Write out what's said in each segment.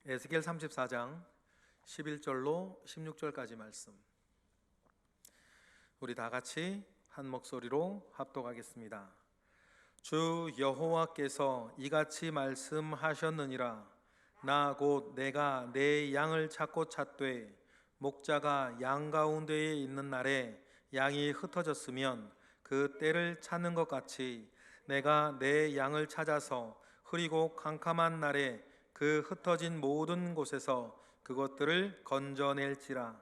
에스겔 34장 11절로 16절까지 말씀, 우리 다 같이 한 목소리로 합독하겠습니다. 주 여호와께서 이같이 말씀하셨느니라. 나 곧 내가 내 양을 찾고 찾되 목자가 양 가운데에 있는 날에 양이 흩어졌으면 그 때를 찾는 것 같이 내가 내 양을 찾아서 흐리고 캄캄한 날에 그 흩어진 모든 곳에서 그것들을 건져낼지라.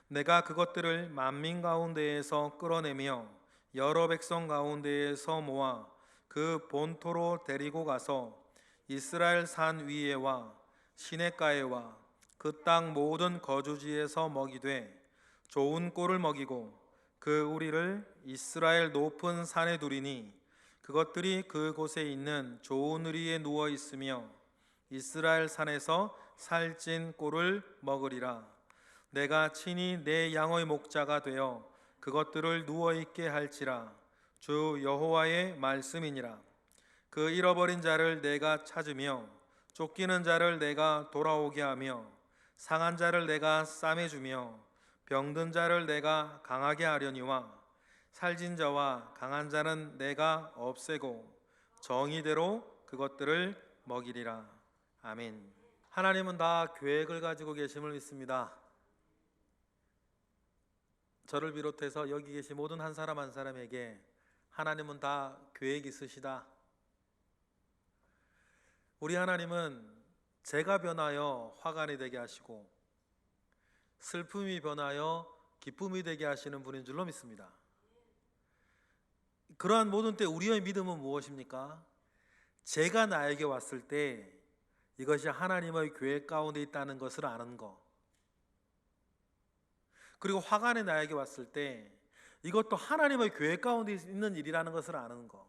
내가 그것들을 만민 가운데에서 끌어내며 여러 백성 가운데에서 모아 그 본토로 데리고 가서 이스라엘 산 위에와 시냇가에와 그 땅 모든 거주지에서 먹이되 좋은 꼴을 먹이고 그 우리를 이스라엘 높은 산에 두리니 그것들이 그곳에 있는 좋은 우리에 누워 있으며 이스라엘 산에서 살찐 꼴을 먹으리라. 내가 친히 내 양의 목자가 되어 그것들을 누워있게 할지라. 주 여호와의 말씀이니라. 그 잃어버린 자를 내가 찾으며 쫓기는 자를 내가 돌아오게 하며 상한 자를 내가 싸매주며 병든 자를 내가 강하게 하려니와 살진 자와 강한 자는 내가 없애고 정의대로 그것들을 먹이리라. 아멘. 하나님은 다 계획을 가지고 계심을 믿습니다. 저를 비롯해서 여기 계신 모든 한 사람 한 사람에게 하나님은 다 계획이 있으시다. 우리 하나님은 재가 변하여 화관이 되게 하시고 슬픔이 변하여 기쁨이 되게 하시는 분인 줄로 믿습니다. 그러한 모든 때 우리의 믿음은 무엇입니까? 재가 나에게 왔을 때 이것이 하나님의 계획 가운데 있다는 것을 아는 것, 그리고 화관이 나에게 왔을 때 이것도 하나님의 계획 가운데 있는 일이라는 것을 아는 것,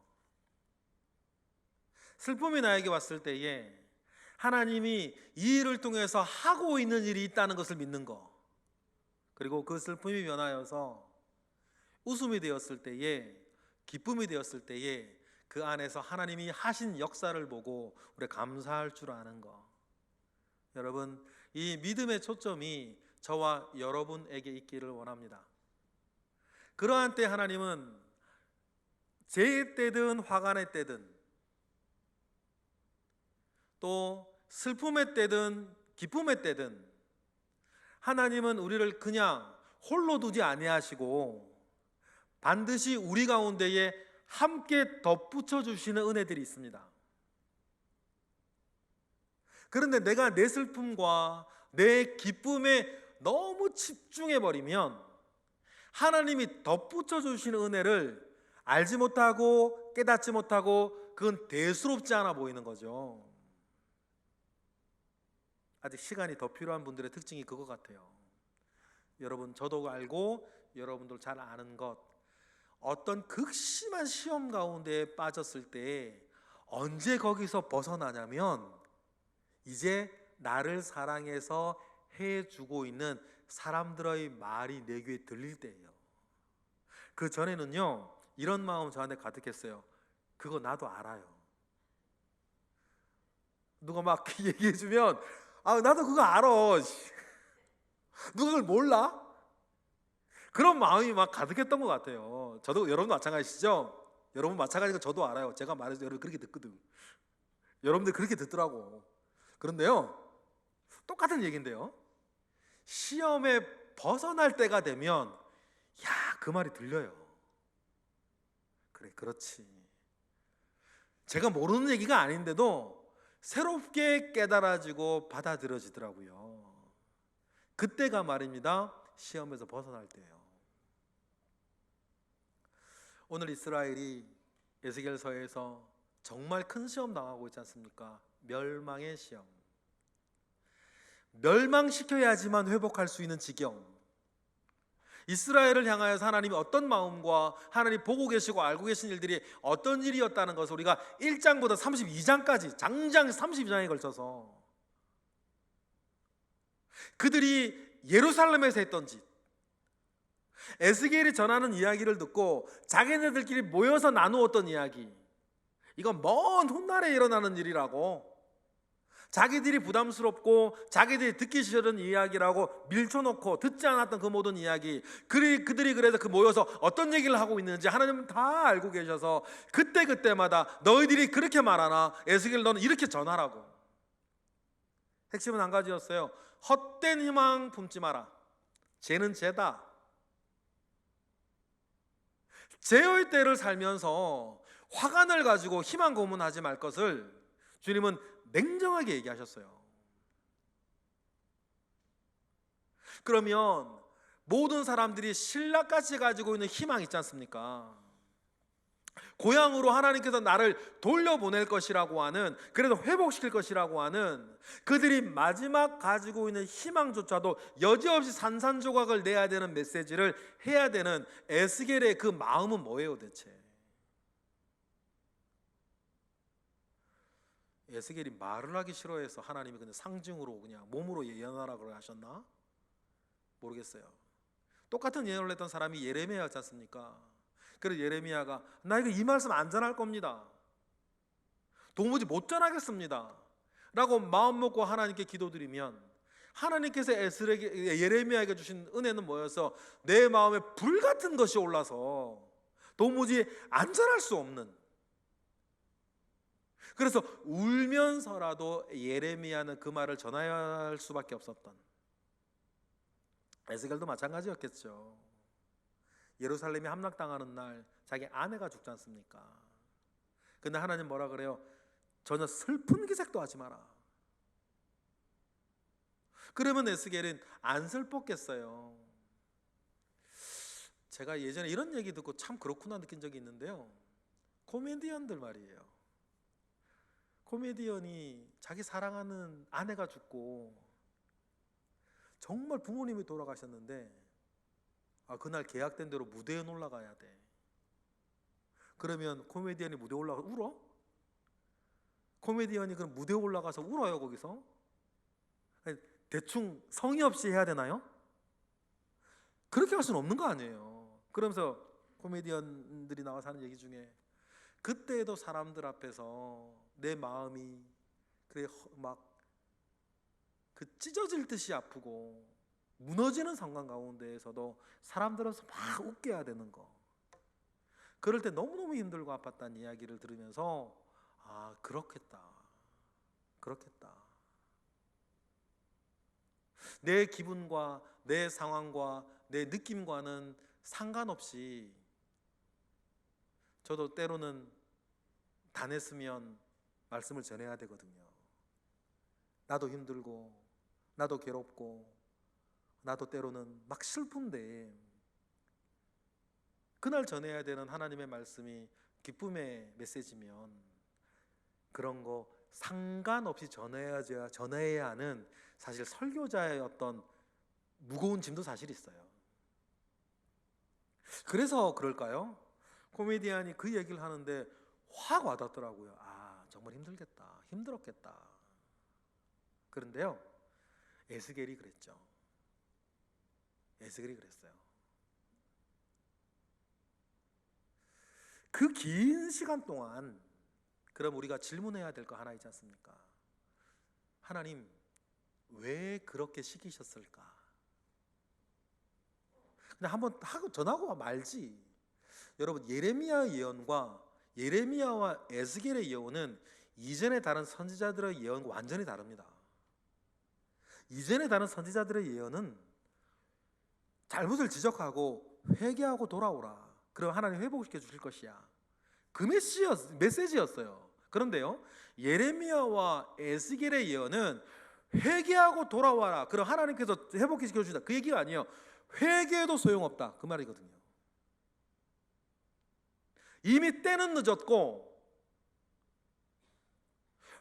슬픔이 나에게 왔을 때에 하나님이 이 일을 통해서 하고 있는 일이 있다는 것을 믿는 것, 그리고 그 슬픔이 변하여서 웃음이 되었을 때에, 기쁨이 되었을 때에 그 안에서 하나님이 하신 역사를 보고 우리 감사할 줄 아는 것. 여러분, 이 믿음의 초점이 저와 여러분에게 있기를 원합니다. 그러한 때 하나님은 재의 때든 화관의 때든 또 슬픔의 때든 기쁨의 때든 하나님은 우리를 그냥 홀로 두지 아니하시고 반드시 우리 가운데에 함께 덧붙여 주시는 은혜들이 있습니다. 그런데 내가 내 슬픔과 내 기쁨에 너무 집중해 버리면 하나님이 덧붙여 주시는 은혜를 알지 못하고 깨닫지 못하고 그건 대수롭지 않아 보이는 거죠. 아직 시간이 더 필요한 분들의 특징이 그거 같아요. 여러분, 저도 알고 여러분들 잘 아는 것, 어떤 극심한 시험 가운데 빠졌을 때 언제 거기서 벗어나냐면 이제 나를 사랑해서 해주고 있는 사람들의 말이 내 귀에 들릴 때예요. 그 전에는요, 이런 마음 저한테 가득했어요. 그거 나도 알아요. 누가 막 얘기해주면 나도 그거 알아. 누가 그걸 몰라? 그런 마음이 막 가득했던 것 같아요. 저도, 여러분도 마찬가지시죠? 여러분 마찬가지니까 저도 알아요. 제가 말해서 여러분 그렇게 듣거든. 여러분들 그렇게 듣더라고. 그런데요, 똑같은 얘기인데요, 시험에 벗어날 때가 되면 그 말이 들려요. 그래, 그렇지. 제가 모르는 얘기가 아닌데도 새롭게 깨달아지고 받아들여지더라고요. 그때가 말입니다, 시험에서 벗어날 때예요. 오늘 이스라엘이 에스겔서에서 정말 큰 시험 당하고 있지 않습니까? 멸망의 시험. 멸망시켜야지만 회복할 수 있는 지경. 이스라엘을 향하여서 하나님이 어떤 마음과 하나님 보고 계시고 알고 계신 일들이 어떤 일이었다는 것을 우리가 1장부터 32장까지 장장 32장에 걸쳐서 그들이 예루살렘에서 했던 짓, 에스겔이 전하는 이야기를 듣고 자기네들끼리 모여서 나누었던 이야기, 이건 먼 훗날에 일어나는 일이라고, 자기들이 부담스럽고 자기들이 듣기 싫은 이야기라고 밀쳐놓고 듣지 않았던 그 모든 이야기, 그들이 그래서 그 모여서 어떤 얘기를 하고 있는지 하나님은 다 알고 계셔서 그때마다 너희들이 그렇게 말하나 에스겔 너는 이렇게 전하라고. 핵심은 한 가지였어요. 헛된 희망 품지 마라. 죄는 죄다. 죄의 때를 살면서 화관을 가지고 희망 고문하지 말 것을 주님은 냉정하게 얘기하셨어요. 그러면 모든 사람들이 신라같이 가지고 있는 희망 있지 않습니까? 고향으로 하나님께서 나를 돌려보낼 것이라고 하는, 그래서 회복시킬 것이라고 하는 그들이 마지막 가지고 있는 희망조차도 여지없이 산산조각을 내야 되는 메시지를 해야 되는 에스겔의 그 마음은 뭐예요 대체? 에스겔이 말을 하기 싫어해서 하나님이 그냥 상징으로 그냥 몸으로 예언하라고 하셨나? 모르겠어요. 똑같은 예언을 했던 사람이 예레미야였지 않습니까? 그래서 예레미야가 나 이거 이 말씀 안 전할 겁니다. 도무지 못 전하겠습니다 라고 마음 먹고 하나님께 기도드리면 하나님께서 예레미야에게 주신 은혜는 뭐여서 내 마음에 불같은 것이 올라서 도무지 안 전할 수 없는, 그래서 울면서라도 예레미야는 그 말을 전해야 할 수밖에 없었던, 에스겔도 마찬가지였겠죠. 예루살렘이 함락당하는 날 자기 아내가 죽지 않습니까? 근데 하나님 뭐라 그래요? 전혀 슬픈 기색도 하지 마라. 그러면 에스겔은 안 슬펐겠어요. 제가 예전에 이런 얘기 듣고 참 그렇구나 느낀 적이 있는데요. 코미디언들 말이에요. 코미디언이 자기 사랑하는 아내가 죽고 정말 부모님이 돌아가셨는데 그날 계약된 대로 무대에 올라가야 돼. 그러면 코미디언이 무대에 올라가서 울어? 코미디언이 그럼 무대에 올라가서 울어요 거기서? 대충 성의 없이 해야 되나요? 그렇게 할 수는 없는 거 아니에요. 그러면서 코미디언들이 나와서 하는 얘기 중에 그때에도 사람들 앞에서 내 마음이 그래 막 그 찢어질 듯이 아프고 무너지는 상황 가운데에서도 사람들은 막 웃게 해야 되는 거, 그럴 때 너무너무 힘들고 아팠다는 이야기를 들으면서 그렇겠다 내 기분과 내 상황과 내 느낌과는 상관없이 저도 때로는 단했으면 말씀을 전해야 되거든요. 나도 힘들고 나도 괴롭고 나도 때로는 막 슬픈데 그날 전해야 되는 하나님의 말씀이 기쁨의 메시지면 그런 거 상관없이 전해야 하는 사실 설교자의 어떤 무거운 짐도 사실 있어요. 그래서 그럴까요? 코미디언이 그 얘기를 하는데 확 와닿더라고요. 정말 힘들었겠다. 그런데요, 에스겔이 그랬어요. 그 긴 시간 동안 그럼 우리가 질문해야 될 거 하나 있지 않습니까? 하나님 왜 그렇게 시키셨을까? 그냥 한번 전하고 말지. 여러분, 예레미야의 예언과 예레미야와 에스겔의 예언은 이전에 다른 선지자들의 예언과 완전히 다릅니다. 이전에 다른 선지자들의 예언은 잘못을 지적하고 회개하고 돌아오라, 그럼 하나님 회복시켜 주실 것이야, 그 메시지였어요. 그런데요, 예레미야와 에스겔의 예언은 회개하고 돌아와라, 그럼 하나님께서 회복시켜 주신다, 그 얘기가 아니에요. 회개해도 소용없다, 그 말이거든요. 이미 때는 늦었고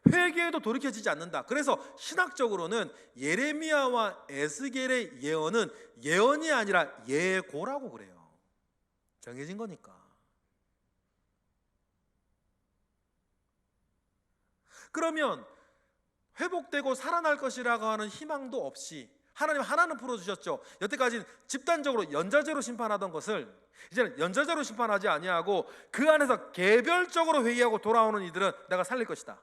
회개해도 돌이켜지지 않는다. 그래서 신학적으로는 예레미야와 에스겔의 예언은 예언이 아니라 예고라고 그래요. 정해진 거니까. 그러면 회복되고 살아날 것이라고 하는 희망도 없이 하나님 하나는 풀어주셨죠. 여태까지 집단적으로 연좌제로 심판하던 것을 이제는 연좌제로 심판하지 아니하고 그 안에서 개별적으로 회개하고 돌아오는 이들은 내가 살릴 것이다.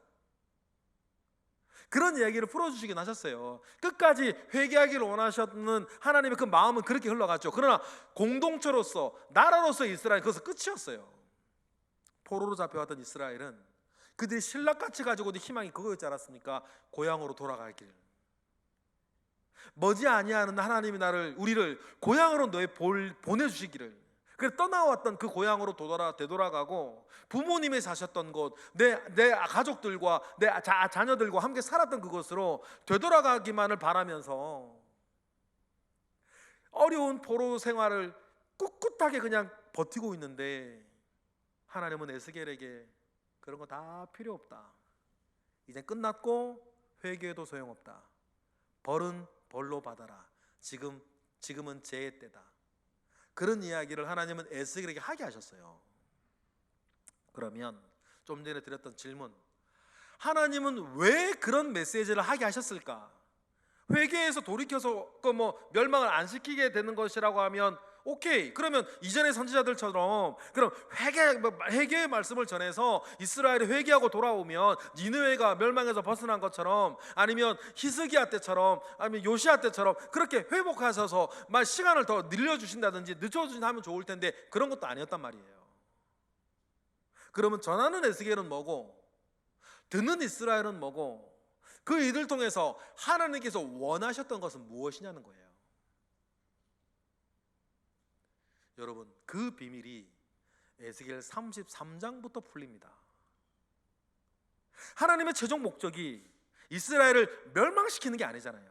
그런 이야기를 풀어주시긴 하셨어요. 끝까지 회개하기를 원하셨는 하나님의 그 마음은 그렇게 흘러갔죠. 그러나 공동체로서, 나라로서 이스라엘, 그것은 끝이었어요. 포로로 잡혀왔던 이스라엘은 그들이 신락같이 가지고 있는 희망이 그거였지 않았습니까? 고향으로 돌아갈 길. 머지 아니하는 하나님이 우리를 고향으로 보내주시기를, 그래서 떠나왔던 그 고향으로 되돌아가고 부모님이 사셨던 곳, 내 가족들과 내 자녀들과 함께 살았던 그곳으로 되돌아가기만을 바라면서 어려운 포로 생활을 꿋꿋하게 그냥 버티고 있는데, 하나님은 에스겔에게 그런 거 다 필요 없다. 이제 끝났고 회개해도 소용없다. 벌은 벌로 받아라. 지금은 재의 때다. 그런 이야기를 하나님은 에스겔에게 하게 하셨어요. 그러면 좀 전에 드렸던 질문, 하나님은 왜 그런 메시지를 하게 하셨을까? 회개해서 돌이켜서 멸망을 안 시키게 되는 것이라고 하면 오케이, 그러면 이전의 선지자들처럼 그럼 회개의 말씀을 전해서 이스라엘이 회개하고 돌아오면 니느웨가 멸망에서 벗어난 것처럼, 아니면 히스기야 때처럼, 아니면 요시야 때처럼 그렇게 회복하셔서 시간을 더 늘려주신다든지 늦춰주신다면 좋을 텐데, 그런 것도 아니었단 말이에요. 그러면 전하는 에스겔은 뭐고 듣는 이스라엘은 뭐고, 그 이들 통해서 하나님께서 원하셨던 것은 무엇이냐는 거예요. 여러분, 그 비밀이 에스겔 33장부터 풀립니다. 하나님의 최종 목적이 이스라엘을 멸망시키는 게 아니잖아요.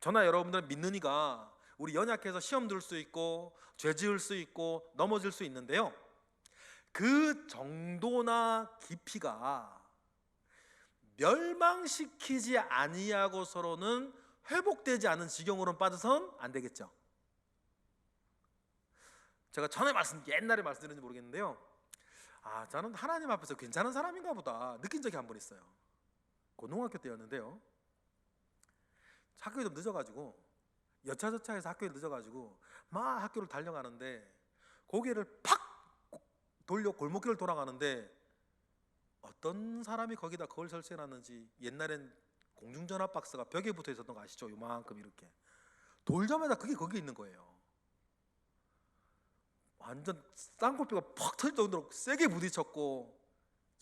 저나 여러분들은 믿는 이가 우리 연약해서 시험 들 수 있고 죄 지을 수 있고 넘어질 수 있는데요, 그 정도나 깊이가 멸망시키지 아니하고서는 회복되지 않은 지경으로는 빠져선 안 되겠죠. 제가 옛날에 말씀드렸는지 모르겠는데요, 저는 하나님 앞에서 괜찮은 사람인가 보다 느낀 적이 한 번 있어요. 고등학교 때였는데요, 학교에 좀 늦어가지고 여차저차해서 학교에 늦어가지고 막 학교를 달려가는데 고개를 팍 돌려 골목길을 돌아가는데 어떤 사람이 거기다 그걸 설치해놨는지, 옛날엔 공중전화 박스가 벽에 붙어 있었던 거 아시죠? 요만큼 이렇게 돌자마자 그게 거기 있는 거예요. 완전 쌍꺼풀가 팍 터질 정도로 세게 부딪혔고,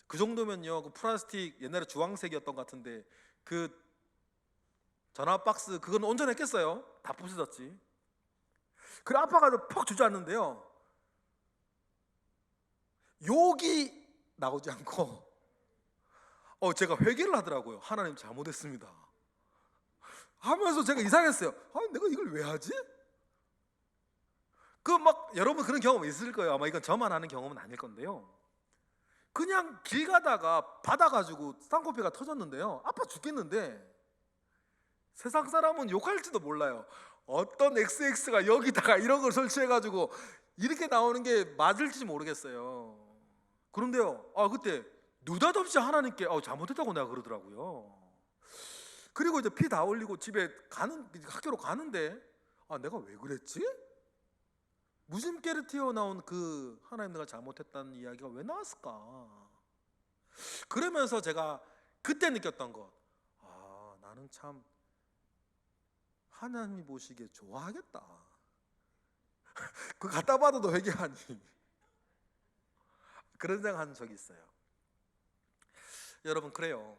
그 정도면요, 그 플라스틱 옛날에 주황색이었던 것 같은데 그 전화 박스 그건 온전했겠어요? 다 부서졌지. 그래 아파가지고 퍽 주저앉는데요, 욕이 나오지 않고 제가 회개를 하더라고요. 하나님 잘못했습니다 하면서 제가 이상했어요. 내가 이걸 왜 하지? 여러분 그런 경험 있을 거예요. 아마 이건 저만 하는 경험은 아닐 건데요, 그냥 길 가다가 받아가지고 쌍꺼풀가 터졌는데요, 아파 죽겠는데 세상 사람은 욕할지도 몰라요. 어떤 XX가 여기다가 이런 걸 설치해가지고 이렇게 나오는 게 맞을지 모르겠어요. 그런데요, 그때 느닷없이 하나님께 잘못했다고 내가 그러더라고요. 그리고 이제 피 다 흘리고 학교로 가는데 내가 왜 그랬지? 무심결에 튀어나온 그 하나님 내가 잘못했다는 이야기가 왜 나왔을까? 그러면서 제가 그때 느꼈던 것, 나는 참 하나님이 보시기에 좋아하겠다. 그거 갖다 받아도 회개하니 그런 생각한 적이 있어요. 여러분, 그래요.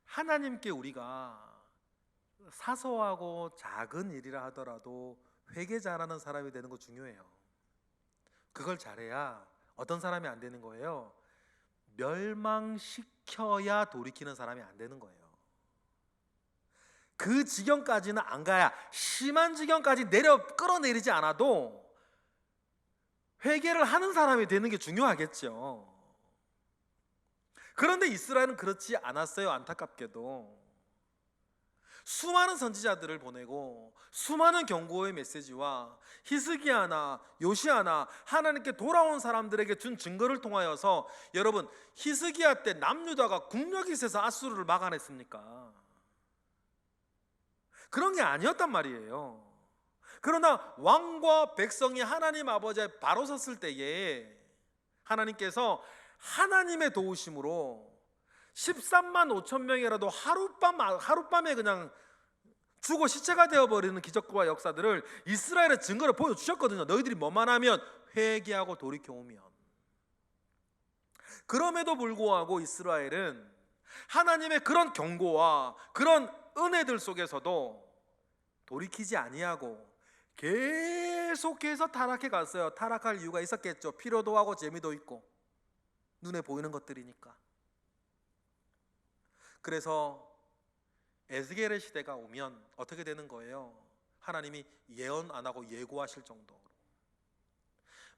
하나님께 우리가 사소하고 작은 일이라 하더라도 회개 잘하는 사람이 되는 거 중요해요. 그걸 잘해야 어떤 사람이 안 되는 거예요? 멸망시켜야 돌이키는 사람이 안 되는 거예요. 그 지경까지는 안 가야, 심한 지경까지 끌어내리지 않아도 회개를 하는 사람이 되는 게 중요하겠죠. 그런데 이스라엘은 그렇지 않았어요. 안타깝게도 수많은 선지자들을 보내고 수많은 경고의 메시지와 히스기야나 요시야나 하나님께 돌아온 사람들에게 준 증거를 통하여서, 여러분, 히스기야 때 남유다가 국력이 세서 아수르를 막아냈습니까? 그런 게 아니었단 말이에요. 그러나 왕과 백성이 하나님 아버지에 바로 섰을 때에 하나님께서 하나님의 도우심으로 13만 5천 명이라도 하룻밤에 그냥 죽어 시체가 되어버리는 기적과 역사들을 이스라엘의 증거를 보여주셨거든요. 너희들이 뭐만 하면, 회개하고 돌이켜오면. 그럼에도 불구하고 이스라엘은 하나님의 그런 경고와 그런 은혜들 속에서도 돌이키지 아니하고 계속해서 타락해 갔어요. 타락할 이유가 있었겠죠. 필요도 하고 재미도 있고 눈에 보이는 것들이니까. 그래서 에스겔의 시대가 오면 어떻게 되는 거예요? 하나님이 예언 안 하고 예고하실 정도로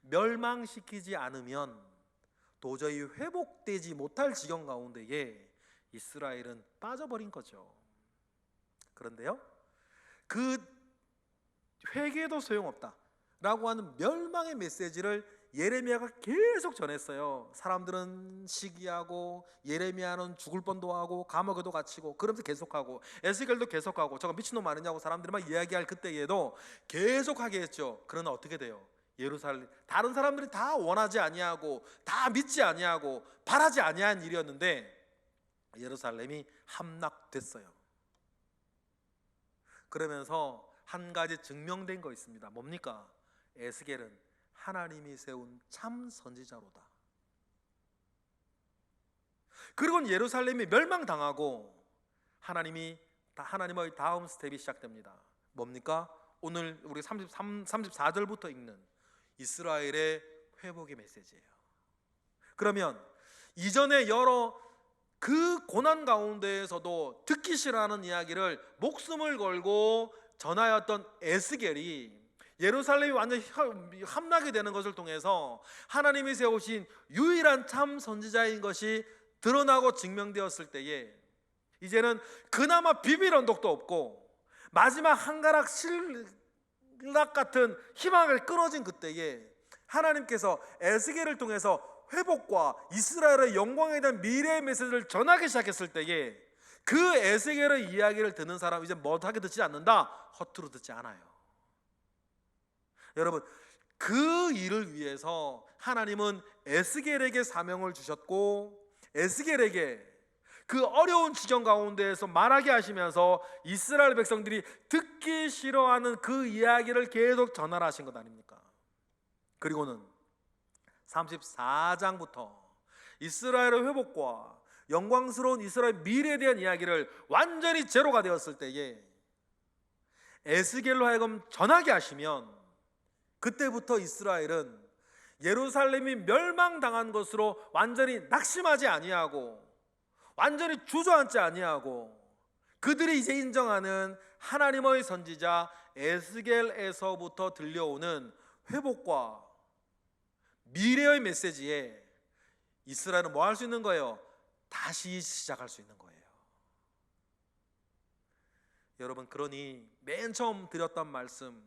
멸망시키지 않으면 도저히 회복되지 못할 지경 가운데에 이스라엘은 빠져버린 거죠. 그런데요, 그 회개도 소용없다 라고 하는 멸망의 메시지를 예레미야가 계속 전했어요. 사람들은 시기하고, 예레미야는 죽을 뻔도 하고 감옥에도 갇히고, 그러면서 계속하고, 에스겔도 계속하고, 저거 미친놈 아니냐고 사람들이 막 이야기할 그때에도 계속하게 했죠. 그러나 어떻게 돼요? 예루살렘, 다른 사람들이 다 원하지 아니하고 다 믿지 아니하고 바라지 아니한 일이었는데 예루살렘이 함락됐어요. 그러면서 한 가지 증명된 거 있습니다. 뭡니까? 에스겔은 하나님이 세운 참 선지자로다. 그리고 예루살렘이 멸망당하고 하나님의 다음 스텝이 시작됩니다. 뭡니까? 오늘 우리 34절부터 읽는 이스라엘의 회복의 메시지예요. 그러면 이전에 여러 그 고난 가운데에서도 듣기 싫어하는 이야기를 목숨을 걸고 전하였던 에스겔이 예루살렘이 완전히 함락이 되는 것을 통해서 하나님이 세우신 유일한 참 선지자인 것이 드러나고 증명되었을 때에 이제는 그나마 비빌 언덕도 없고 마지막 한가락 신락 같은 희망을 끊어진 그때에 하나님께서 에스겔을 통해서 회복과 이스라엘의 영광에 대한 미래의 메시지를 전하기 시작했을 때에 그 에스겔의 이야기를 듣는 사람은 이제 못하게 듣지 않는다, 허투루 듣지 않아요. 여러분, 그 일을 위해서 하나님은 에스겔에게 사명을 주셨고 에스겔에게 그 어려운 지경 가운데에서 말하게 하시면서 이스라엘 백성들이 듣기 싫어하는 그 이야기를 계속 전하신 것 아닙니까? 그리고는 34장부터 이스라엘의 회복과 영광스러운 이스라엘 미래에 대한 이야기를 완전히 제로가 되었을 때에 에스겔로 하여금 전하게 하시면 그때부터 이스라엘은 예루살렘이 멸망당한 것으로 완전히 낙심하지 아니하고 완전히 주저앉지 아니하고 그들이 이제 인정하는 하나님의 선지자 에스겔에서부터 들려오는 회복과 미래의 메시지에 이스라엘은 뭐 할 수 있는 거예요? 다시 시작할 수 있는 거예요. 여러분, 그러니 맨 처음 드렸던 말씀,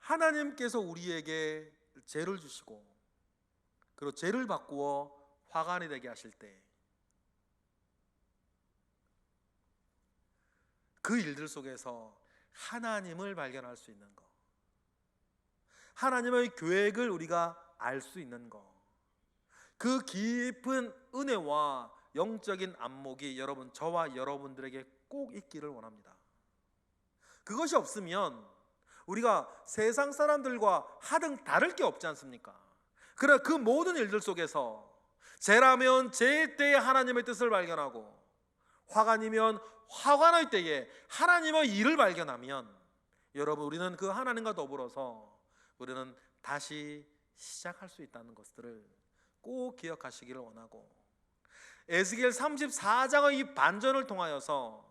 하나님께서 우리에게 죄를 주시고 그리고 죄를 바꾸어 화관이 되게 하실 때 그 일들 속에서 하나님을 발견할 수 있는 것, 하나님의 계획을 우리가 알 수 있는 것, 그 깊은 은혜와 영적인 안목이 여러분, 저와 여러분들에게 꼭 있기를 원합니다. 그것이 없으면 우리가 세상 사람들과 하등 다를 게 없지 않습니까? 그래, 그 모든 일들 속에서 죄라면 죄의 때에 하나님의 뜻을 발견하고 화관이면 화관의 때에 하나님의 일을 발견하면 여러분, 우리는 그 하나님과 더불어서 우리는 다시 시작할 수 있다는 것들을 꼭 기억하시기를 원하고, 에스겔 34장의 이 반전을 통하여서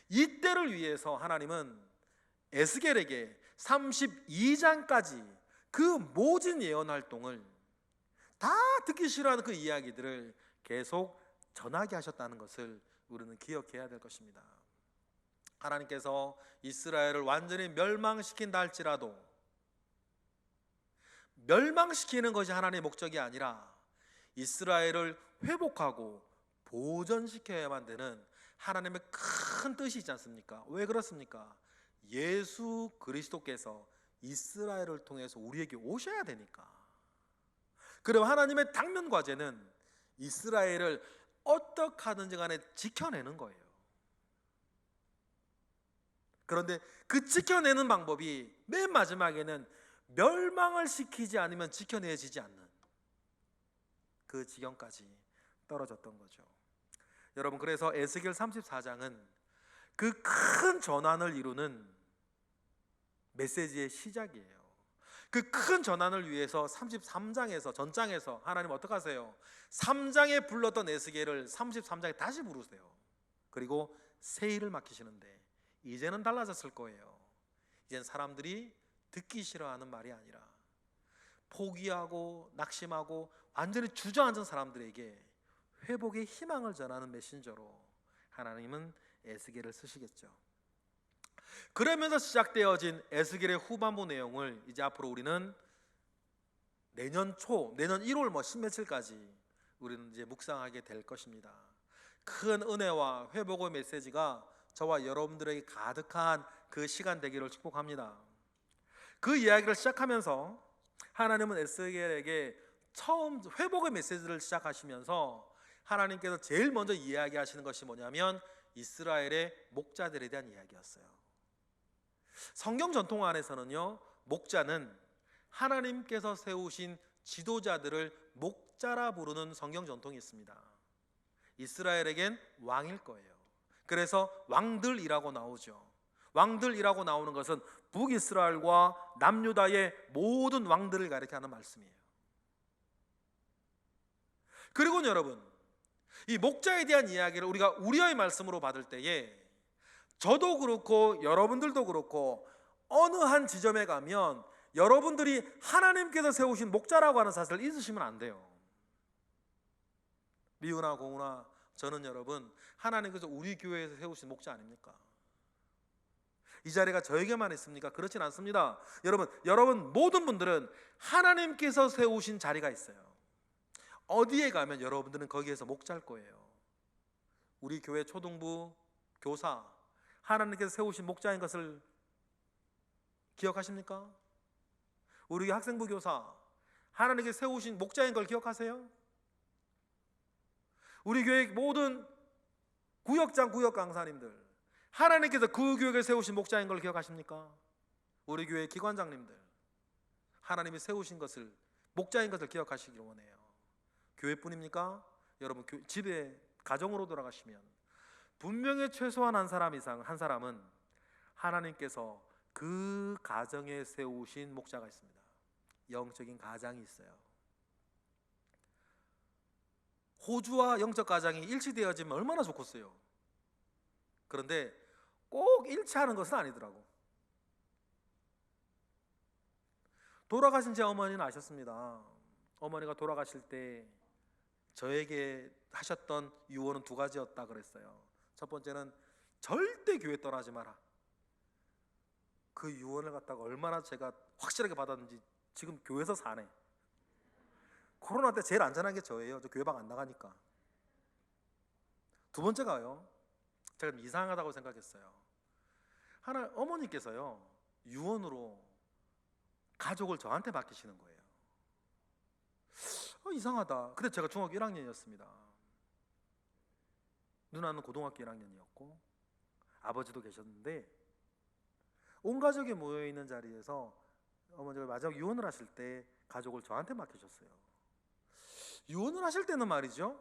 이때를 위해서 하나님은 에스겔에게 32장까지 그 모진 예언 활동을 다 듣기 싫어하는 그 이야기들을 계속 전하게 하셨다는 것을 우리는 기억해야 될 것입니다. 하나님께서 이스라엘을 완전히 멸망시킨다 할지라도 멸망시키는 것이 하나님의 목적이 아니라 이스라엘을 회복하고 보존시켜야만 되는 하나님의 큰 뜻이 있지 않습니까? 왜 그렇습니까? 예수 그리스도께서 이스라엘을 통해서 우리에게 오셔야 되니까. 그리고 하나님의 당면 과제는 이스라엘을 어떻게 하든지 간에 지켜내는 거예요. 그런데 그 지켜내는 방법이 맨 마지막에는 멸망을 시키지 않으면 지켜내지지 않는 그 지경까지 떨어졌던 거죠. 여러분, 그래서 에스겔 34장은 그 큰 전환을 이루는 메시지의 시작이에요. 그 큰 전환을 위해서 33장에서 전장에서 하나님 어떻게 하세요? 3장에 불렀던 에스겔을 33장에 다시 부르세요. 그리고 새 일을 맡기시는데 이제는 달라졌을 거예요. 이젠 사람들이 듣기 싫어하는 말이 아니라 포기하고 낙심하고 완전히 주저앉은 사람들에게 회복의 희망을 전하는 메신저로 하나님은 에스겔을 쓰시겠죠. 그러면서 시작되어진 에스겔의 후반부 내용을 이제 앞으로 우리는 내년 1월 십며칠까지 우리는 이제 묵상하게 될 것입니다. 큰 은혜와 회복의 메시지가 저와 여러분들에게 가득한 그 시간 되기를 축복합니다. 그 이야기를 시작하면서 하나님은 에스겔에게 처음 회복의 메시지를 시작하시면서 하나님께서 제일 먼저 이야기하시는 것이 뭐냐면 이스라엘의 목자들에 대한 이야기였어요. 성경 전통 안에서는요, 목자는 하나님께서 세우신 지도자들을 목자라 부르는 성경 전통이 있습니다. 이스라엘에겐 왕일 거예요. 그래서 왕들이라고 나오죠. 왕들이라고 나오는 것은 북이스라엘과 남유다의 모든 왕들을 가리키는 말씀이에요. 그리고 여러분, 이 목자에 대한 이야기를 우리가 우리의 말씀으로 받을 때에 저도 그렇고 여러분들도 그렇고 어느 한 지점에 가면 여러분들이 하나님께서 세우신 목자라고 하는 사실을 잊으시면 안 돼요. 미우나 공우나 저는 여러분 하나님께서 우리 교회에서 세우신 목자 아닙니까? 이 자리가 저에게만 있습니까? 그렇진 않습니다. 여러분 모든 분들은 하나님께서 세우신 자리가 있어요. 어디에 가면 여러분들은 거기에서 목자일 거예요. 우리 교회 초등부 교사 하나님께서 세우신 목자인 것을 기억하십니까? 우리 학생부 교사 하나님께서 세우신 목자인 걸 기억하세요? 우리 교회 모든 구역장 구역 강사님들 하나님께서 그 교회에 세우신 목자인 걸 기억하십니까? 우리 교회 기관장님들 하나님이 세우신 것을 목자인 것을 기억하시길 원해요. 교회뿐입니까? 여러분 집에 가정으로 돌아가시면 분명히 최소한 한 사람 이상 한 사람은 하나님께서 그 가정에 세우신 목자가 있습니다. 영적인 가장이 있어요. 호주와 영적 가장이 일치되어지면 얼마나 좋겠어요. 그런데 꼭 일치하는 것은 아니더라고. 돌아가신 제 어머니는 아셨습니다. 어머니가 돌아가실 때 저에게 하셨던 유언은 두 가지였다 그랬어요. 첫 번째는 절대 교회 떠나지 마라. 그 유언을 갖다가 얼마나 제가 확실하게 받았는지 지금 교회에서 사네. 코로나 때 제일 안전한 게 저예요. 저 교회 밖 안 나가니까. 두 번째가요, 제가 좀 이상하다고 생각했어요. 어머니께서요 유언으로 가족을 저한테 맡기시는 거예요. 이상하다. 근데 제가 중학교 1학년이었습니다. 누나는 고등학교 1학년이었고 아버지도 계셨는데 온 가족이 모여있는 자리에서 어머니가 마지막 유언을 하실 때 가족을 저한테 맡기셨어요. 유언을 하실 때는 말이죠,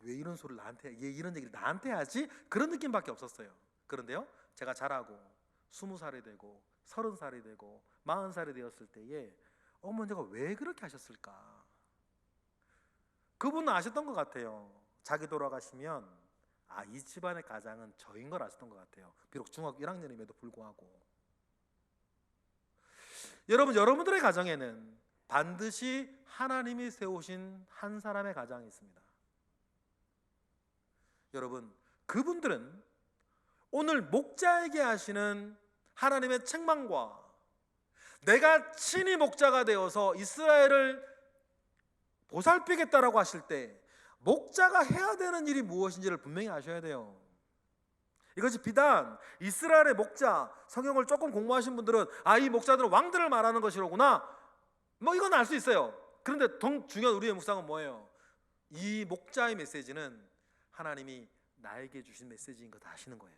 왜 이런 소리를 나한테, 얘 이런 얘기를 나한테 하지? 그런 느낌밖에 없었어요. 그런데요, 제가 자라고 20살이 되고 30살이 되고 40살이 되었을 때에 어머니가 왜 그렇게 하셨을까? 그분은 아셨던 것 같아요. 자기 돌아가시면 이 집안의 가장은 저인 걸 아셨던 것 같아요. 비록 중학교 1학년임에도 불구하고. 여러분들의 가정에는 반드시 하나님이 세우신 한 사람의 가장이 있습니다. 여러분, 그분들은 오늘 목자에게 하시는 하나님의 책망과 내가 친히 목자가 되어서 이스라엘을 보살피겠다라고 하실 때 목자가 해야 되는 일이 무엇인지를 분명히 아셔야 돼요. 이것이 비단 이스라엘의 목자, 성경을 조금 공부하신 분들은 이 목자들은 왕들을 말하는 것이로구나, 이건 알 수 있어요. 그런데 더 중요한 우리의 묵상은 뭐예요? 이 목자의 메시지는 하나님이 나에게 주신 메시지인 거 다 아시는 거예요.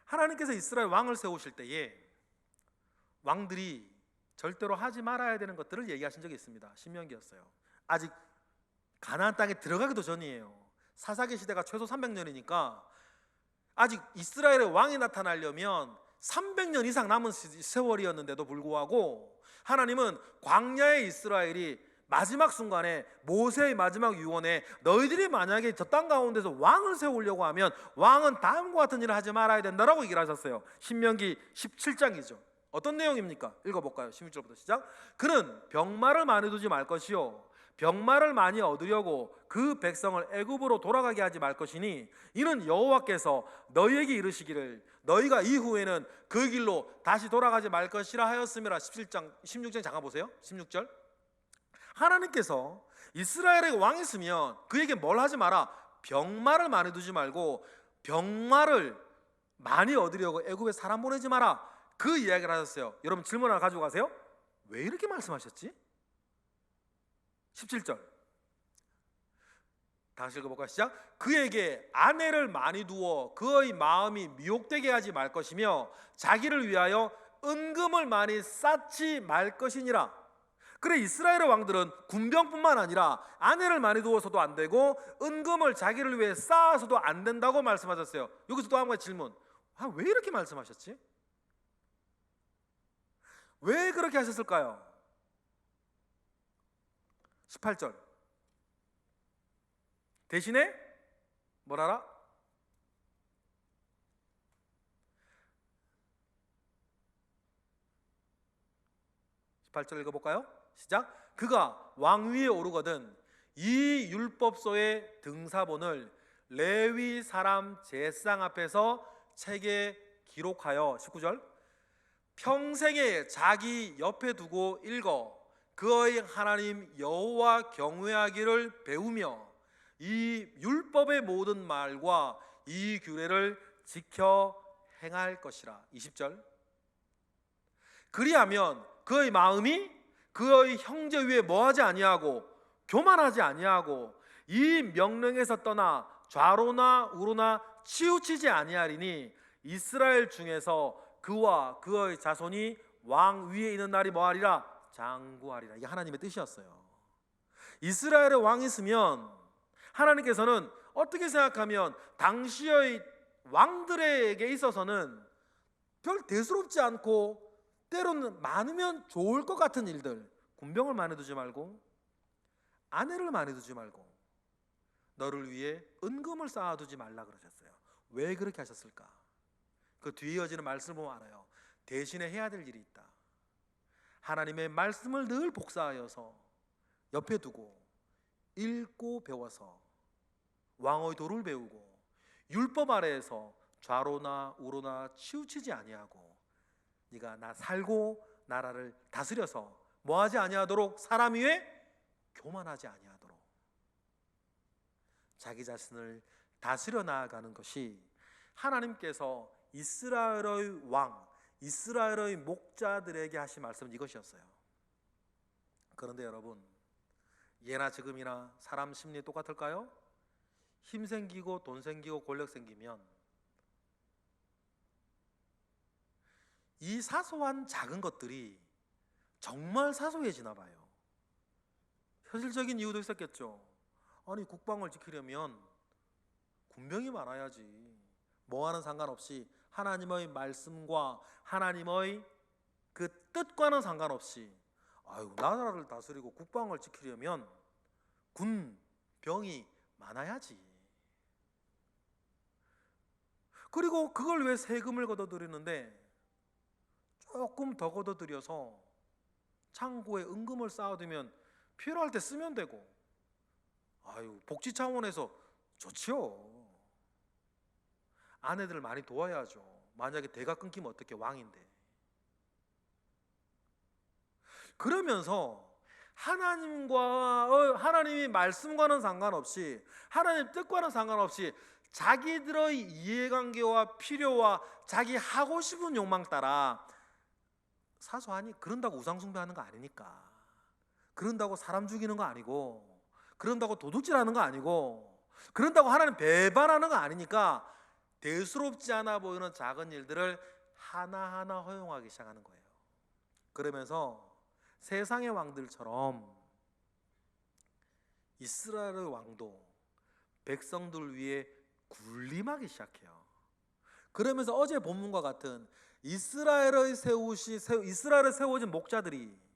하나님께서 이스라엘 왕을 세우실 때에 왕들이 절대로 하지 말아야 되는 것들을 얘기하신 적이 있습니다. 신명기였어요. 아직 가나안 땅에 들어가기도 전이에요. 사사기 시대가 최소 300년이니까 아직 이스라엘의 왕이 나타나려면 300년 이상 남은 세월이었는데도 불구하고 하나님은 광야의 이스라엘이 마지막 순간에 모세의 마지막 유언에 너희들이 만약에 저 땅 가운데서 왕을 세우려고 하면 왕은 다음과 같은 일을 하지 말아야 된다라고 얘기를 하셨어요. 신명기 17장이죠. 어떤 내용입니까? 읽어볼까요? 16절부터 시작. 그는 병마를 많이 두지 말 것이요 병마를 많이 얻으려고 그 백성을 애굽으로 돌아가게 하지 말 것이니 이는 여호와께서 너희에게 이르시기를 너희가 이후에는 그 길로 다시 돌아가지 말 것이라 하였음이라. 16장 잠깐 보세요. 16절. 하나님께서 이스라엘에게 왕이 있으면 그에게 뭘 하지 마라. 병마를 많이 두지 말고 병마를 많이 얻으려고 애굽에 사람 보내지 마라. 그 이야기를 하셨어요. 여러분 질문 하나 가지고 가세요. 왜 이렇게 말씀하셨지? 17절 다시 읽어볼까요? 시작. 그에게 아내를 많이 두어 그의 마음이 미혹되게 하지 말 것이며 자기를 위하여 은금을 많이 쌓지 말 것이니라. 그래 이스라엘의 왕들은 군병뿐만 아니라 아내를 많이 두어서도 안 되고 은금을 자기를 위해 쌓아서도 안 된다고 말씀하셨어요. 여기서 또 한 가지 질문. 왜 이렇게 말씀하셨지? 왜 그렇게 하셨을까요? 18절 대신에 뭐라라? 18절 읽어볼까요? 시작. 그가 왕위에 오르거든 이 율법서의 등사본을 레위 사람 제사장 앞에서 책에 기록하여 19절 평생에 자기 옆에 두고 읽어 그의 하나님 여호와 경외하기를 배우며 이 율법의 모든 말과 이 규례를 지켜 행할 것이라. 20절 그리하면 그의 마음이 그의 형제 위에 뭐하지 아니하고 교만하지 아니하고 이 명령에서 떠나 좌로나 우로나 치우치지 아니하리니 이스라엘 중에서 그와 그의 자손이 왕 위에 있는 날이 뭐하리라? 장구하리라. 이게 하나님의 뜻이었어요. 이스라엘의 왕이 있으면 하나님께서는 어떻게 생각하면 당시의 왕들에게 있어서는 별 대수롭지 않고 때로는 많으면 좋을 것 같은 일들, 군병을 많이 두지 말고 아내를 많이 두지 말고 너를 위해 은금을 쌓아두지 말라 그러셨어요. 왜 그렇게 하셨을까? 그 뒤에 이어지는 말씀을 보면 알아요. 대신에 해야 될 일이 있다. 하나님의 말씀을 늘 복사하여서 옆에 두고 읽고 배워서 왕의 도를 배우고 율법 아래에서 좌로나 우로나 치우치지 아니하고 네가 나 살고 나라를 다스려서 뭐하지 아니하도록 사람 위에 교만하지 아니하도록 자기 자신을 다스려 나아가는 것이 하나님께서 이스라엘의 왕, 이스라엘의 목자들에게 하신 말씀은 이것이었어요. 그런데 여러분 예나 지금이나 사람 심리 똑같을까요? 힘 생기고 돈 생기고 권력 생기면 이 사소한 작은 것들이 정말 사소해지나 봐요. 현실적인 이유도 있었겠죠. 아니 국방을 지키려면 군병이 많아야지. 뭐와는 상관없이 하나님의 말씀과 하나님의 그 뜻과는 상관없이 나라를 다스리고 국방을 지키려면 군병이 많아야지. 그리고 그걸 왜 세금을 걷어들이는데 조금 더 걷어들여서 창고에 은금을 쌓아두면 필요할 때 쓰면 되고 복지 차원에서 좋지요. 아내들을 많이 도와야죠. 만약에 대가 끊기면 어떻게 왕인데. 그러면서 하나님이 말씀과는 상관없이 하나님 뜻과는 상관없이 자기들의 이해관계와 필요와 자기 하고 싶은 욕망 따라 사소하니 그런다고 우상숭배하는 거 아니니까 그런다고 사람 죽이는 거 아니고, 그런다고 도둑질하는 거 아니고, 그런다고 하나님 배반하는 거 아니니까 대수롭지 않아 보이는 작은 일들을 하나하나 허용하기 시작하는 거예요. 그러면서 세상의 왕들처럼 이스라엘의 왕도 백성들 위해 군림하기 시작해요. 그러면서 어제 본문과 같은 이스라엘에 세워진 목자들이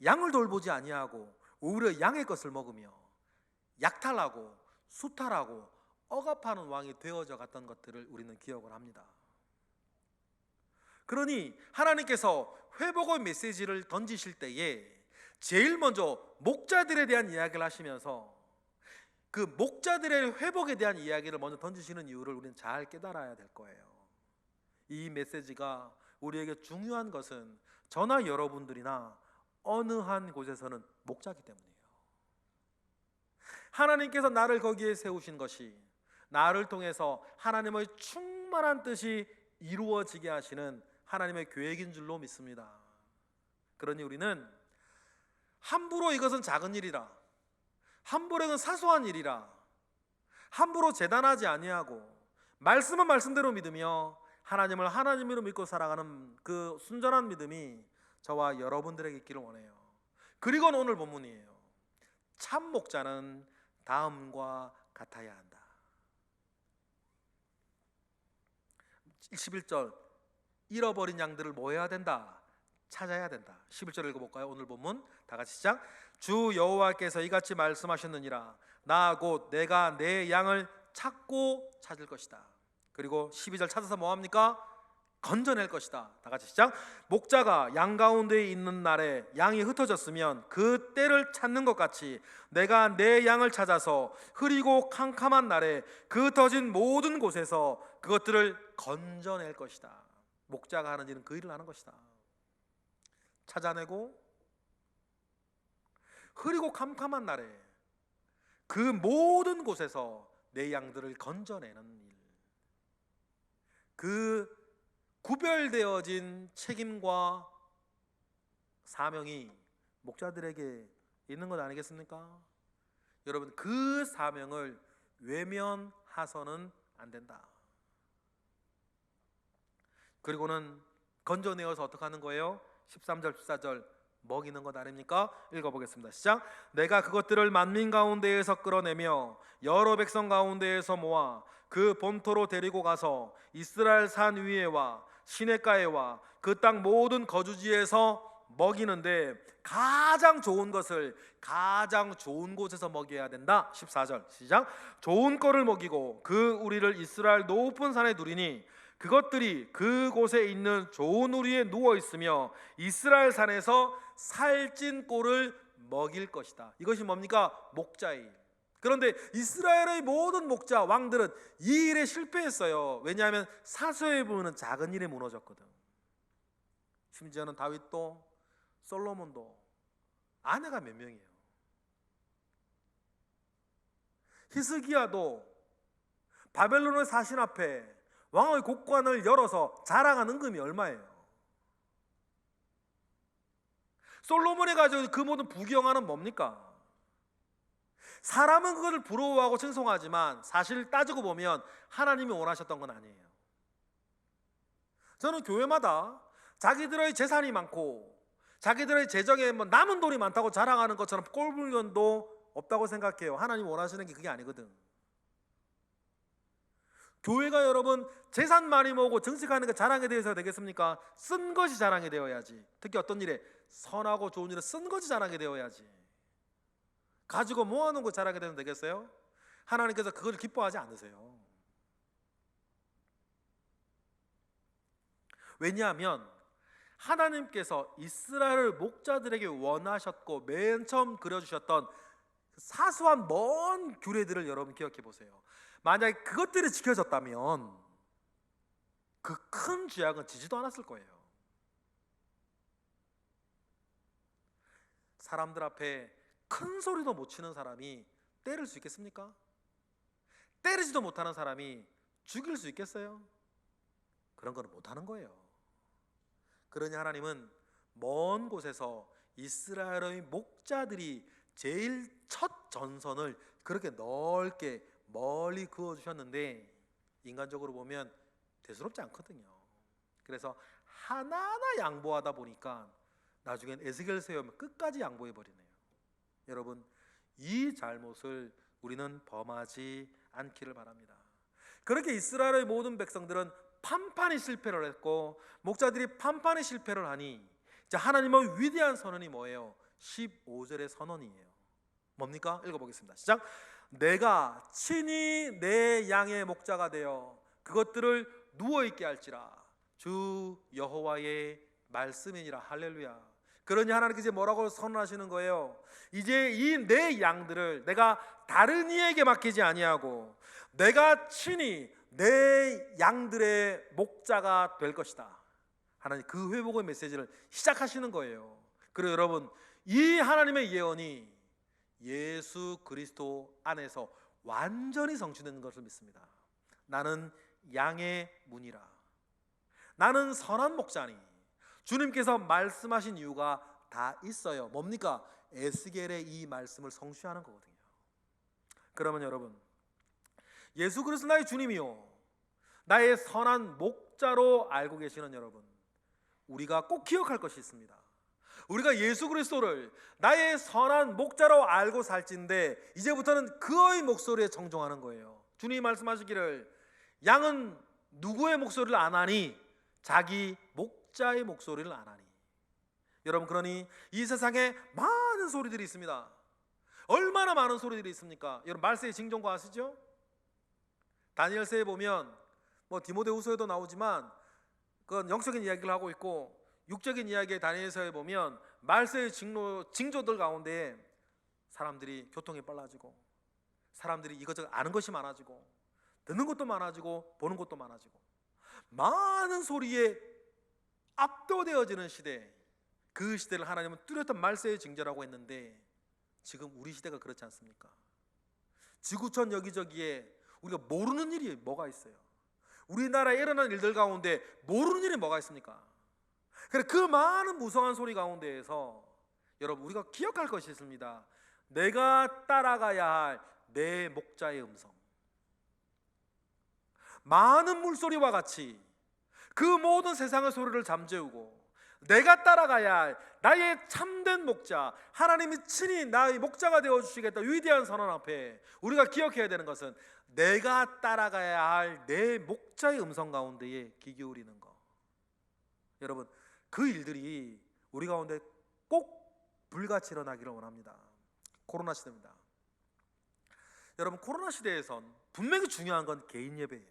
양을 돌보지 아니하고 오히려 양의 것을 먹으며 약탈하고 수탈하고 억압하는 왕이 되어져 갔던 것들을 우리는 기억을 합니다. 그러니 하나님께서 회복의 메시지를 던지실 때에 제일 먼저 목자들에 대한 이야기를 하시면서 그 목자들의 회복에 대한 이야기를 먼저 던지시는 이유를 우리는 잘 깨달아야 될 거예요. 이 메시지가 우리에게 중요한 것은 저나 여러분들이나 어느 한 곳에서는 목자이기 때문이에요. 하나님께서 나를 거기에 세우신 것이 나를 통해서 하나님의 충만한 뜻이 이루어지게 하시는 하나님의 계획인 줄로 믿습니다. 그러니 우리는 함부로 이것은 작은 일이라, 함부로 이건 사소한 일이라, 함부로 재단하지 아니하고 말씀은 말씀대로 믿으며 하나님을 하나님으로 믿고 살아가는 그 순전한 믿음이 저와 여러분들에게 있기를 원해요. 그리고는 오늘 본문이에요. 참 목자는 다음과 같아야 한다. 11절 잃어버린 양들을 뭐 해야 된다? 찾아야 된다. 11절 읽어볼까요? 오늘 본문 다 같이 시작. 주 여호와께서 이같이 말씀하셨느니라. 나 곧 내가 내 양을 찾고 찾을 것이다. 그리고 12절 찾아서 뭐합니까? 건져낼 것이다. 다 같이 시작. 목자가 양 가운데 있는 날에 양이 흩어졌으면 그 때를 찾는 것 같이 내가 내 양을 찾아서 흐리고 캄캄한 날에 그 흩어진 모든 곳에서 그것들을 건져낼 것이다. 목자가 하는 일은 그 일을 하는 것이다. 찾아내고 흐리고 캄캄한 날에 그 모든 곳에서 내 양들을 건져내는 일, 그 구별되어진 책임과 사명이 목자들에게 있는 것 아니겠습니까? 여러분, 그 사명을 외면해서는 안 된다. 그리고는 건져내어서 어떻게 하는 거예요? 13절 14절 먹이는 것 아닙니까? 읽어보겠습니다. 시작. 내가 그것들을 만민 가운데에서 끌어내며 여러 백성 가운데에서 모아 그 본토로 데리고 가서 이스라엘 산 위에와 시냇가에와 그 땅 모든 거주지에서 먹이는데 가장 좋은 것을 가장 좋은 곳에서 먹여야 된다. 14절 시작. 좋은 거를 먹이고 그 우리를 이스라엘 높은 산에 두리니 그것들이 그곳에 있는 좋은 우리에 누워 있으며 이스라엘 산에서 살찐 꼴을 먹일 것이다. 이것이 뭡니까? 목자의 일. 그런데 이스라엘의 모든 목자 왕들은 이 일에 실패했어요. 왜냐하면 사소해 보이는 작은 일에 무너졌거든. 심지어는 다윗도 솔로몬도 아내가 몇 명이에요. 히스기야도 바벨론의 사신 앞에 왕의 곡관을 열어서 자랑한 은금이 얼마예요? 솔로몬이 가지고 그 모든 부귀영화는 뭡니까? 사람은 그것을 부러워하고稱颂하지만 사실 따지고 보면 하나님이 원하셨던 건 아니에요. 저는 교회마다 자기들의 재산이 많고 자기들의 재정에 남은 돈이 많다고 자랑하는 것처럼 꼴불견도 없다고 생각해요. 하나님 원하시는 게 그게 아니거든. 교회가 여러분 재산 많이 모으고 정식하는 게 자랑에 대해서 되겠습니까? 쓴 것이 자랑이 되어야지. 특히 어떤 일에 선하고 좋은 일에 쓴 것이 자랑이 되어야지. 가지고 모아놓은 거 자랑이 되면 되겠어요? 하나님께서 그걸 기뻐하지 않으세요. 왜냐하면 하나님께서 이스라엘 목자들에게 원하셨고 맨 처음 그려주셨던 사소한 먼 규례들을 여러분 기억해 보세요. 만약에 그것들이 지켜졌다면 그 큰 죄악은 지지도 않았을 거예요. 사람들 앞에 큰 소리도 못 치는 사람이 때릴 수 있겠습니까? 때리지도 못하는 사람이 죽일 수 있겠어요? 그런 건 못하는 거예요. 그러니 하나님은 먼 곳에서 이스라엘의 목자들이 제일 첫 전선을 그렇게 넓게 멀리 그어주셨는데 인간적으로 보면 대수롭지 않거든요. 그래서 하나하나 양보하다 보니까 나중엔 에스겔 세우면 끝까지 양보해버리네요. 여러분, 이 잘못을 우리는 범하지 않기를 바랍니다. 그렇게 이스라엘의 모든 백성들은 판판히 실패를 했고 목자들이 판판히 실패를 하니 이제 하나님의 위대한 선언이 뭐예요? 15절의 선언이에요. 뭡니까? 읽어보겠습니다. 시작. 내가 친히 내 양의 목자가 되어 그것들을 누워있게 할지라 주 여호와의 말씀이니라. 할렐루야. 그러니 하나님께서 뭐라고 선언하시는 거예요? 이제 이 내 양들을 내가 다른 이에게 맡기지 아니하고 내가 친히 내 양들의 목자가 될 것이다. 하나님 그 회복의 메시지를 시작하시는 거예요. 그리고 여러분, 이 하나님의 예언이 예수 그리스도 안에서 완전히 성취되는 것을 믿습니다. 나는 양의 문이라. 나는 선한 목자니. 주님께서 말씀하신 이유가 다 있어요. 뭡니까? 에스겔의 이 말씀을 성취하는 거거든요. 그러면 여러분, 예수 그리스도 나의 주님이요 나의 선한 목자로 알고 계시는 여러분, 우리가 꼭 기억할 것이 있습니다. 우리가 예수 그리스도를 나의 선한 목자로 알고 살진데 이제부터는 그의 목소리에 청종하는 거예요. 주님이 말씀하시기를 양은 누구의 목소리를 안 하니? 자기 목자의 목소리를 안 하니. 여러분, 그러니 이 세상에 많은 소리들이 있습니다. 얼마나 많은 소리들이 있습니까? 여러분, 말세의 징종과 아시죠? 다니엘서에 보면 디모데후서에도 나오지만 그건 영적인 이야기를 하고 있고 육적인 이야기의 다니엘서에 보면 말세의 징조들 가운데 사람들이 교통이 빨라지고 사람들이 이것저것 아는 것이 많아지고 듣는 것도 많아지고 보는 것도 많아지고 많은 소리에 압도되어지는 시대, 그 시대를 하나님은 뚜렷한 말세의 징조라고 했는데 지금 우리 시대가 그렇지 않습니까? 지구촌 여기저기에 우리가 모르는 일이 뭐가 있어요? 우리나라에 일어난 일들 가운데 모르는 일이 뭐가 있습니까? 그래, 그 많은 무성한 소리 가운데에서 여러분, 우리가 기억할 것이 있습니다. 내가 따라가야 할 내 목자의 음성. 많은 물소리와 같이 그 모든 세상의 소리를 잠재우고 내가 따라가야 할 나의 참된 목자, 하나님이 친히 나의 목자가 되어주시겠다 위대한 선언 앞에 우리가 기억해야 되는 것은 내가 따라가야 할 내 목자의 음성 가운데에 귀 기울이는 것. 여러분, 그 일들이 우리 가운데 꼭 불같이 일어나기를 원합니다. 코로나 시대입니다. 여러분, 코로나 시대에선 분명히 중요한 건 개인 예배예요.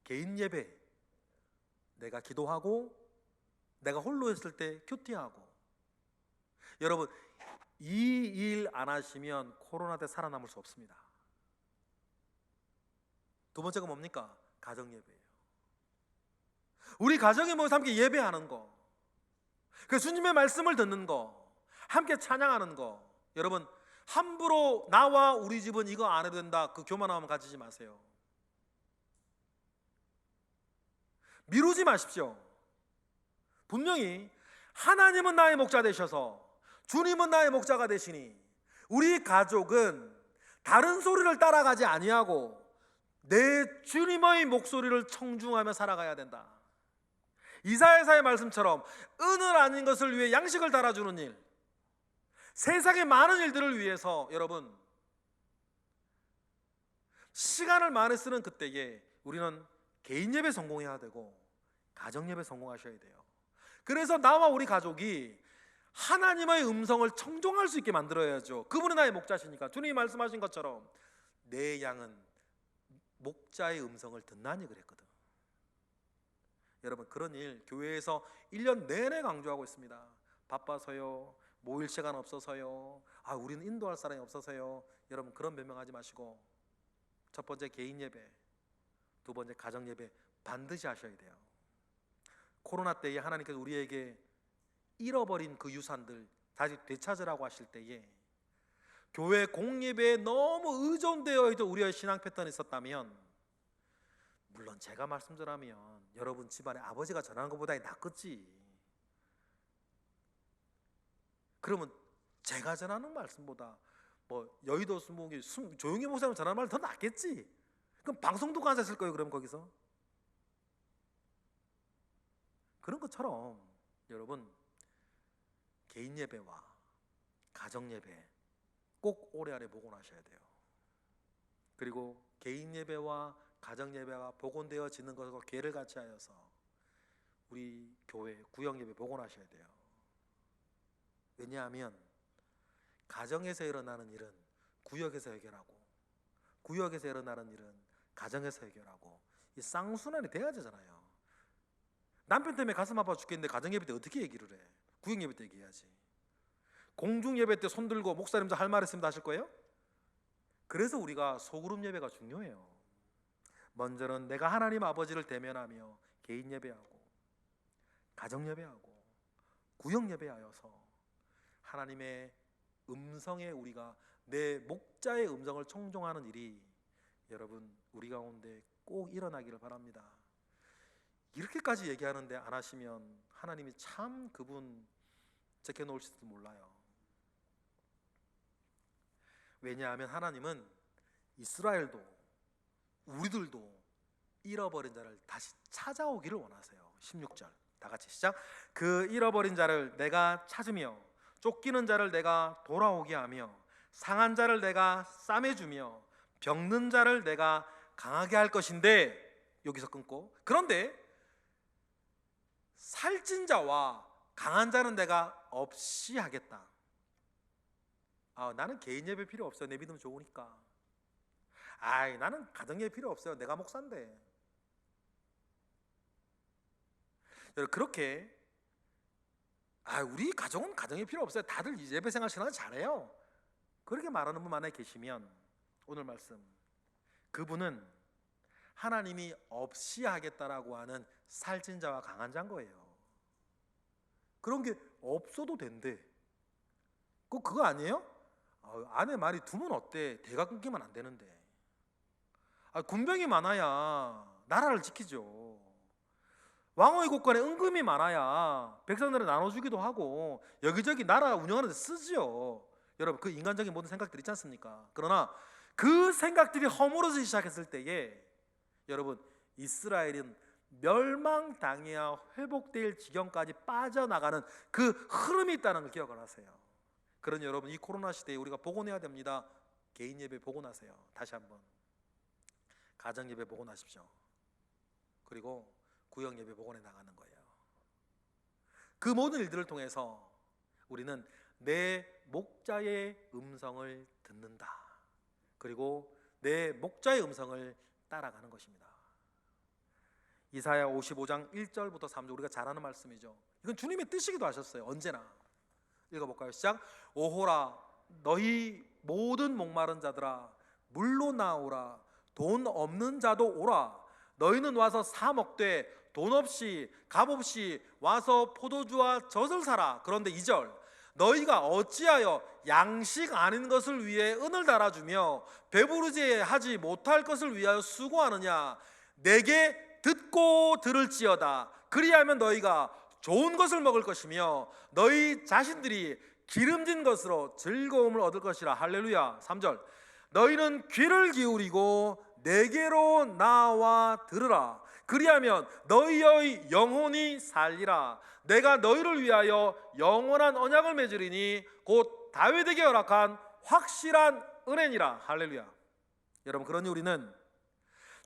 개인 예배. 내가 기도하고 내가 홀로 있을 때 큐티하고. 여러분, 이 일 안 하시면 코로나 때 살아남을 수 없습니다. 두 번째가 뭡니까? 가정 예배예요. 우리 가정에 모여서 함께 예배하는 거, 그 주님의 말씀을 듣는 거, 함께 찬양하는 거. 여러분, 함부로 나와 우리 집은 이거 안 해도 된다, 그 교만함을 가지지 마세요. 미루지 마십시오. 분명히 하나님은 나의 목자 되셔서 주님은 나의 목자가 되시니 우리 가족은 다른 소리를 따라가지 아니하고 내 주님의 목소리를 청중하며 살아가야 된다. 이사야서의 말씀처럼 은을 아닌 것을 위해 양식을 달아주는 일, 세상의 많은 일들을 위해서 여러분 시간을 많이 쓰는 그때에 우리는 개인 예배 성공해야 되고 가정 예배 성공하셔야 돼요. 그래서 나와 우리 가족이 하나님의 음성을 청종할 수 있게 만들어야죠. 그분이 나의 목자시니까. 주님이 말씀하신 것처럼 내 양은 목자의 음성을 듣나니 그랬거든. 여러분, 그런 일 교회에서 1년 내내 강조하고 있습니다. 바빠서요, 모일 시간 없어서요, 우리는 인도할 사람이 없어서요. 여러분, 그런 변명하지 마시고 첫 번째 개인 예배, 두 번째 가정 예배 반드시 하셔야 돼요. 코로나 때에 하나님께서 우리에게 잃어버린 그 유산들 다시 되찾으라고 하실 때에 교회 공예배에 너무 의존되어 있던 우리의 신앙 패턴이 있었다면, 물론 제가 말씀드리면 여러분 집안에 아버지가 전하는 것보다 낫겠지. 그러면 제가 전하는 말씀보다 뭐 여의도 수목이 조용히 목사님 전하는 말 더 낫겠지. 그럼 방송도 가졌을 거예요. 그럼 거기서 그런 것처럼 여러분 개인 예배와 가정 예배 꼭 오래 안에 복원하셔야 돼요. 그리고 개인 예배와 가정 예배가 복원되어지는 것과 계를 같이 하여서 우리 교회 구역 예배 복원하셔야 돼요. 왜냐하면 가정에서 일어나는 일은 구역에서 해결하고 구역에서 일어나는 일은 가정에서 해결하고 이 쌍순환이 돼야 되잖아요. 남편 때문에 가슴 아파 죽겠는데 가정 예배 때 어떻게 얘기를 해? 구역 예배 때 얘기해야지. 공중 예배 때 손 들고 목사님 저 할 말 있습니다 하실 거예요? 그래서 우리가 소그룹 예배가 중요해요. 먼저는 내가 하나님 아버지를 대면하며 개인 예배하고 가정 예배하고 구역 예배하여서 하나님의 음성에 우리가 내 목자의 음성을 청종하는 일이 여러분 우리 가운데 꼭 일어나기를 바랍니다. 이렇게까지 얘기하는데 안 하시면 하나님이 참 그분 제껴놓을지도 몰라요. 왜냐하면 하나님은 이스라엘도 우리들도 잃어버린 자를 다시 찾아오기를 원하세요. 16절 다 같이 시작. 그 잃어버린 자를 내가 찾으며 쫓기는 자를 내가 돌아오게 하며 상한 자를 내가 싸매주며 병든 자를 내가 강하게 할 것인데, 여기서 끊고, 그런데 살찐 자와 강한 자는 내가 없이 하겠다. 나는 개인 예배 필요 없어요. 내 믿음 좋으니까. 나는 가정 예배 필요 없어요. 내가 목사인데. 여러분 그렇게 우리 가정은 가정 예배 필요 없어요. 다들 예배 생활 신앙을 잘해요. 그렇게 말하는 분 만약에 계시면 오늘 말씀 그분은 하나님이 없이 하겠다라고 하는 살찐 자와 강한 자인 거예요. 그런 게 없어도 된대. 그거 아니에요? 아내 말이 두면 어때? 대가 끊기면 안 되는데. 군병이 많아야 나라를 지키죠. 왕후의 곳간에 은금이 많아야 백성들을 나눠주기도 하고 여기저기 나라 운영하는 데 쓰지요. 여러분 그 인간적인 모든 생각들 있지 않습니까? 그러나 그 생각들이 허물어지기 시작했을 때에 여러분 이스라엘은 멸망당해야 회복될 지경까지 빠져나가는 그 흐름이 있다는 걸 기억을 하세요. 그러니 여러분 이 코로나 시대에 우리가 복원해야 됩니다. 개인 예배 복원하세요. 다시 한번 가정 예배 복원하십시오. 그리고 구역 예배 복원해 나가는 거예요. 그 모든 일들을 통해서 우리는 내 목자의 음성을 듣는다. 그리고 내 목자의 음성을 따라가는 것입니다. 이사야 55장 1절부터 3절 우리가 잘 아는 말씀이죠. 이건 주님의 뜻이기도 하셨어요. 언제나 읽어볼까요? 시작. 오호라 너희 모든 목마른 자들아 물로 나오라. 돈 없는 자도 오라. 너희는 와서 사 먹되 돈 없이 값 없이 와서 포도주와 젖을 사라. 그런데 2절 너희가 어찌하여 양식 아닌 것을 위해 은을 달아주며 배부르지 하지 못할 것을 위하여 수고하느냐. 내게 듣고 들을지어다. 그리하면 너희가 좋은 것을 먹을 것이며 너희 자신들이 기름진 것으로 즐거움을 얻을 것이라. 할렐루야. 3절 너희는 귀를 기울이고 내게로 나와 들으라. 그리하면 너희의 영혼이 살리라. 내가 너희를 위하여 영원한 언약을 맺으리니 곧 다윗에게 허락한 확실한 은혜니라. 할렐루야. 여러분 그러니 우리는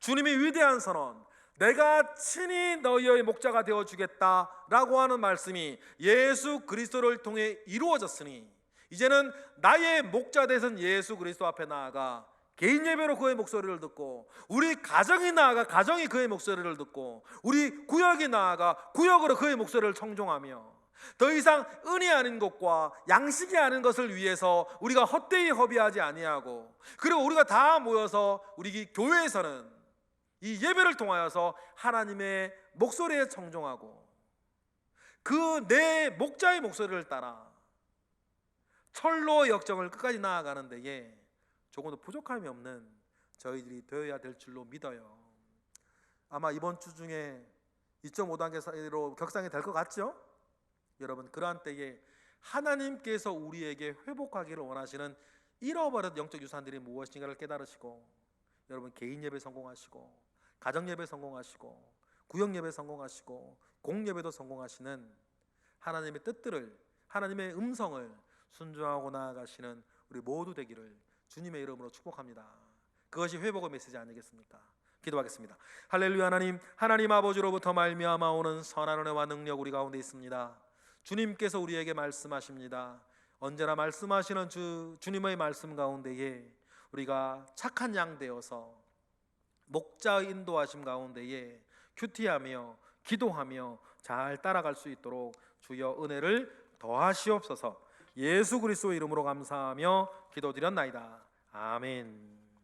주님이 위대한 선언 내가 친히 너희의 목자가 되어주겠다라고 하는 말씀이 예수 그리스도를 통해 이루어졌으니 이제는 나의 목자 되신 예수 그리스도 앞에 나아가 개인 예배로 그의 목소리를 듣고 우리 가정이 나아가 가정이 그의 목소리를 듣고 우리 구역이 나아가 구역으로 그의 목소리를 청종하며 더 이상 은혜 아닌 것과 양식이 아닌 것을 위해서 우리가 헛되이 허비하지 아니하고 그리고 우리가 다 모여서 우리 교회에서는 이 예배를 통하여서 하나님의 목소리에 청종하고 그 내 목자의 목소리를 따라 철로 역정을 끝까지 나아가는 데에 조금도 부족함이 없는 저희들이 되어야 될 줄로 믿어요. 아마 이번 주 중에 2.5단계 사이로 격상이 될 것 같죠? 여러분 그러한 때에 하나님께서 우리에게 회복하기를 원하시는 잃어버린 영적 유산들이 무엇인가를 깨달으시고, 여러분 개인 예배 성공하시고, 가정 예배 성공하시고, 구역 예배 성공하시고, 공예배도 성공하시는 하나님의 뜻들을, 하나님의 음성을 순종하고 나아가시는 우리 모두 되기를 주님의 이름으로 축복합니다. 그것이 회복의 메시지 아니겠습니까? 기도하겠습니다. 할렐루야. 하나님 아버지로부터 말미암아 오는 선한 은혜와 능력 우리 가운데 있습니다. 주님께서 우리에게 말씀하십니다. 언제나 말씀하시는 주님의 말씀 가운데에 우리가 착한 양 되어서 목자의 인도하심 가운데에 큐티하며 기도하며 잘 따라갈 수 있도록 주여 은혜를 더하시옵소서. 예수 그리스도의 이름으로 감사하며 기도드렸나이다. 아멘.